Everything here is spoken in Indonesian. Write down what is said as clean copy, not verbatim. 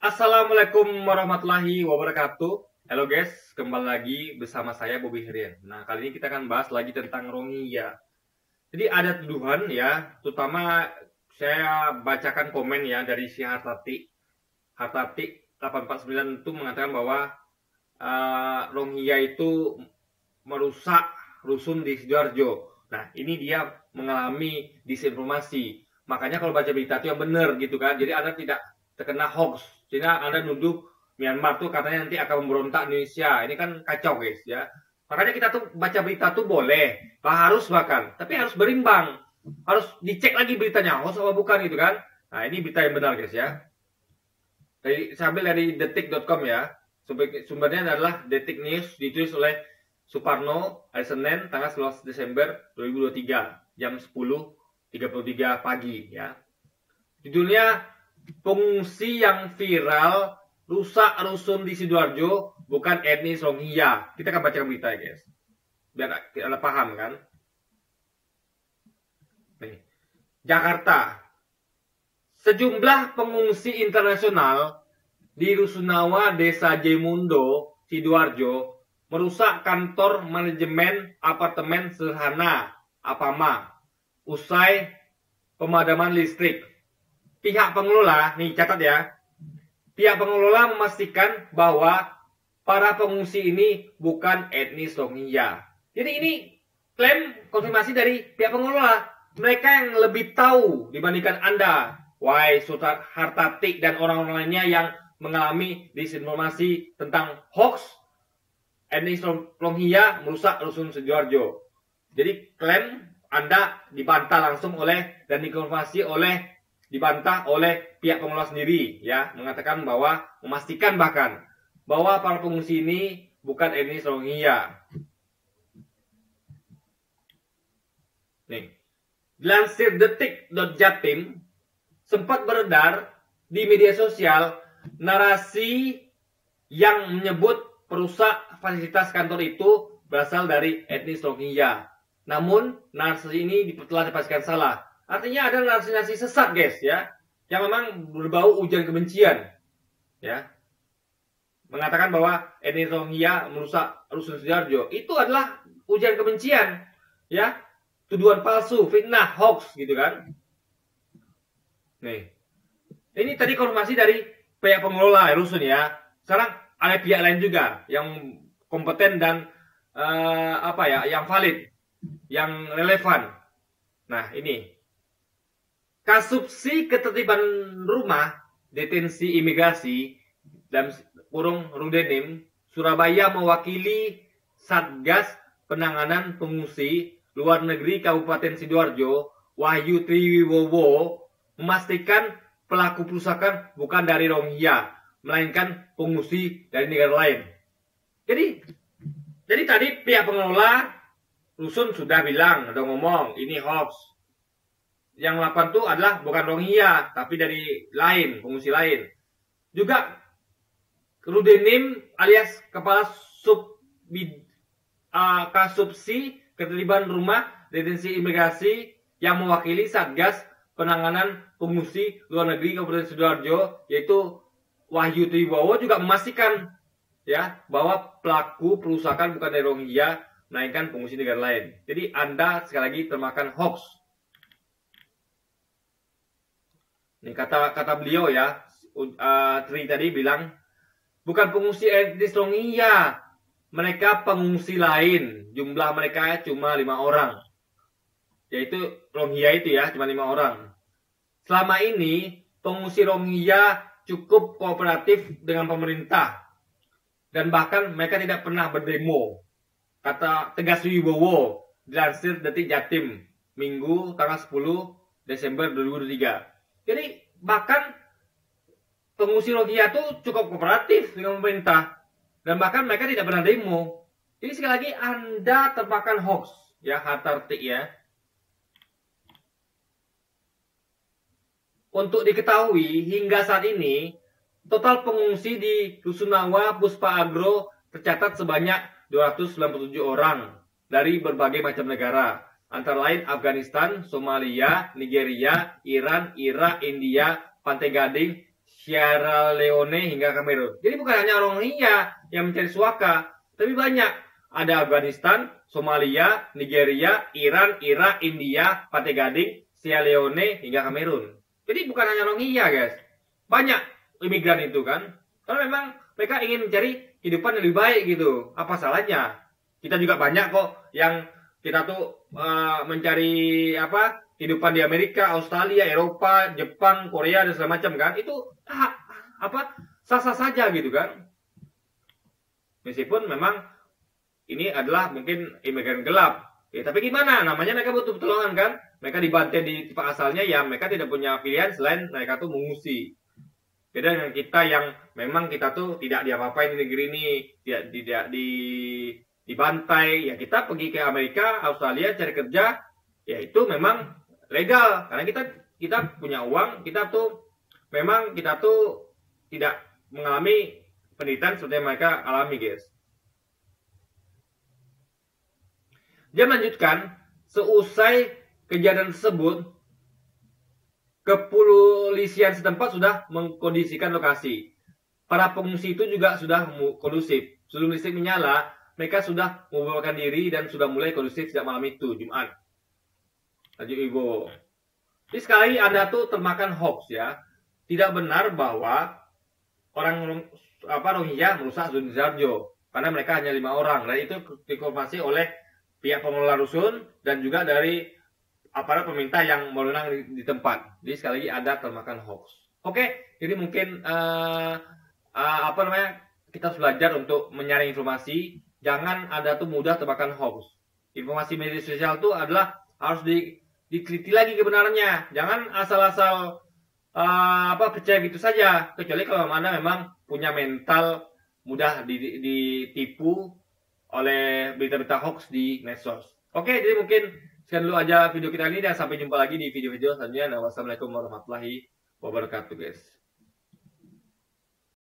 Assalamualaikum warahmatullahi wabarakatuh. Halo guys, kembali lagi bersama saya Bobby Herian. Nah, kali ini kita akan bahas lagi tentang Rohingya. Jadi ada tuduhan ya, terutama saya bacakan komen ya dari si Hartati. Hartati 849 itu mengatakan bahwa Rohingya itu merusak rusun di Sidoarjo. Nah, ini dia mengalami disinformasi. Makanya kalau baca berita itu yang benar gitu kan. Jadi Anda tidak terkena hoax. Sehingga Anda nuduh Myanmar tuh katanya nanti akan memberontak Indonesia. Ini kan kacau guys ya. Makanya kita tuh baca berita tuh boleh, harus bahkan, tapi harus berimbang. Harus dicek lagi beritanya, hoax apa bukan gitu kan. Nah, ini berita yang benar guys ya. Saya ambil dari detik.com ya. Sumbernya adalah Detik News, ditulis oleh Suparno hari Senin tanggal 11 Desember 2023 jam 10.33 pagi ya. Judulnya pengungsi yang viral rusak rusun di Sidoarjo bukan etnis Rohingya. Kita akan baca berita ya guys, biar Anda paham kan. Nih. Jakarta, sejumlah pengungsi internasional di Rusunawa Desa Jemundo Sidoarjo merusak kantor manajemen apartemen sederhana Apama usai pemadaman listrik. Pihak pengelola, nih catat ya, pihak pengelola memastikan bahwa para pengungsi ini bukan etnis Rohingya. Jadi ini klaim konfirmasi dari pihak pengelola. Mereka yang lebih tahu dibandingkan Anda, wahai Sultan Hartati dan orang-orang lainnya yang mengalami disinformasi tentang hoax etnis Rohingya merusak rusun Sidoarjo. Jadi klaim Anda dibantah langsung oleh dan dikonfirmasi oleh dibantah oleh pihak pengelola sendiri ya, mengatakan bahwa memastikan bahkan bahwa para pengungsi ini bukan etnis Rohingya. Nih, dilansir detik.jatim sempat beredar di media sosial narasi yang menyebut perusak fasilitas kantor itu berasal dari etnis Rohingya. Namun narasi ini telah dipastikan salah. Artinya ada narasi-narasi sesat guys ya, yang memang berbau ujian kebencian ya, mengatakan bahwa etnis Rohingya merusak rusun Sidoarjo. Itu adalah ujian kebencian ya, tuduhan palsu, fitnah, hoax gitu kan. Nih, ini tadi konfirmasi dari pihak pengelola rusun ya. Sekarang ada pihak lain juga yang kompeten dan yang valid, yang relevan. Nah, ini Kasubsi Ketertiban Rumah Detensi Imigrasi dan kurung Rudenim Surabaya mewakili Satgas Penanganan Pengungsi Luar Negeri Kabupaten Sidoarjo Wahyu Triwibowo memastikan pelaku perusakan bukan dari Rohingya, melainkan pengungsi dari negara lain. Jadi tadi pihak pengelola rusun sudah bilang, udah ngomong ini hoax. Yang melakukan itu adalah bukan Rohingya, tapi dari lain, pengungsi lain. Juga Rudenim alias Kepala Kasubsi Ketertiban Rumah Detensi Imigrasi yang mewakili Satgas Penanganan Pengungsi Luar Negeri Kabupaten Sidoarjo, yaitu Wahyu Triwibowo, juga memastikan ya bahwa pelaku perusakan bukan dari Rohingya, melainkan pengungsi negara lain. Jadi Anda sekali lagi termakan hoax. Ini kata beliau ya, Tri tadi bilang bukan pengungsi etnis Rohingya, mereka pengungsi lain, jumlah mereka cuma 5 orang, yaitu Rohingya itu ya cuma 5 orang. Selama ini pengungsi Rohingya cukup kooperatif dengan pemerintah dan bahkan mereka tidak pernah berdemo, kata tegas Wibowo dilansir Detik Jatim Minggu tanggal 10 Desember 2023. Jadi bahkan pengungsi Rohingya itu cukup kooperatif dengan pemerintah dan bahkan mereka tidak pernah demo. Jadi sekali lagi Anda termakan hoax ya, Hartati ya. Untuk diketahui hingga saat ini total pengungsi di Rusunawa Puspa Agro tercatat sebanyak 297 orang dari berbagai macam negara. Antara lain Afghanistan, Somalia, Nigeria, Iran, Irak, India, Pantai Gading, Sierra Leone hingga Kamerun. Jadi bukan hanya Rohingya yang mencari suaka, tapi banyak. Ada Afghanistan, Somalia, Nigeria, Iran, Irak, India, Pantai Gading, Sierra Leone hingga Kamerun. Jadi bukan hanya Rohingya, guys. Banyak imigran itu kan. Karena memang mereka ingin mencari kehidupan yang lebih baik gitu. Apa salahnya? Kita juga banyak kok yang kita tuh mencari kehidupan di Amerika, Australia, Eropa, Jepang, Korea dan segala macam kan. Itu sah-sah saja gitu kan. Meskipun memang ini adalah mungkin imigran gelap. Ya, tapi gimana? Namanya mereka butuh pertolongan kan? Mereka dibantai di tempat asalnya, ya mereka tidak punya pilihan selain mereka tuh mengungsi. Beda dengan kita yang memang kita tuh tidak diapa-apain di negeri ini, tidak dibantai. Ya kita pergi ke Amerika, Australia cari kerja, ya itu memang legal karena kita punya uang, kita tuh tidak mengalami penderitaan seperti yang mereka alami, guys. Dia melanjutkan, seusai kejadian tersebut, kepolisian setempat sudah mengkondisikan lokasi. Para pengungsi itu juga sudah kondusif. Sebelum listrik menyala, mereka sudah membubarkan diri dan sudah mulai kondusif sejak malam itu, Jumat. Lanjut Ibu. Jadi sekali Anda tuh termakan hoax ya. Tidak benar bahwa orang Rohingya merusak Zuni Zarjo. Karena mereka hanya 5 orang. Dan itu dikonfirmasi oleh pihak pengelola rusun dan juga dari aparat pemerintah yang mewenang di tempat. Jadi sekali lagi ada termakan hoax. Oke, jadi mungkin kita harus belajar untuk menyaring informasi. Jangan Anda tuh mudah termakan hoax. Informasi media sosial itu adalah harus diteliti lagi kebenarannya. Jangan asal-asal percaya gitu saja. Kecuali kalau Anda memang punya mental mudah ditipu oleh berita-berita hoax di medsos. Oke, jadi mungkin sekian dulu aja video kita ini dan sampai jumpa lagi di video-video selanjutnya. Wassalamualaikum warahmatullahi wabarakatuh, guys.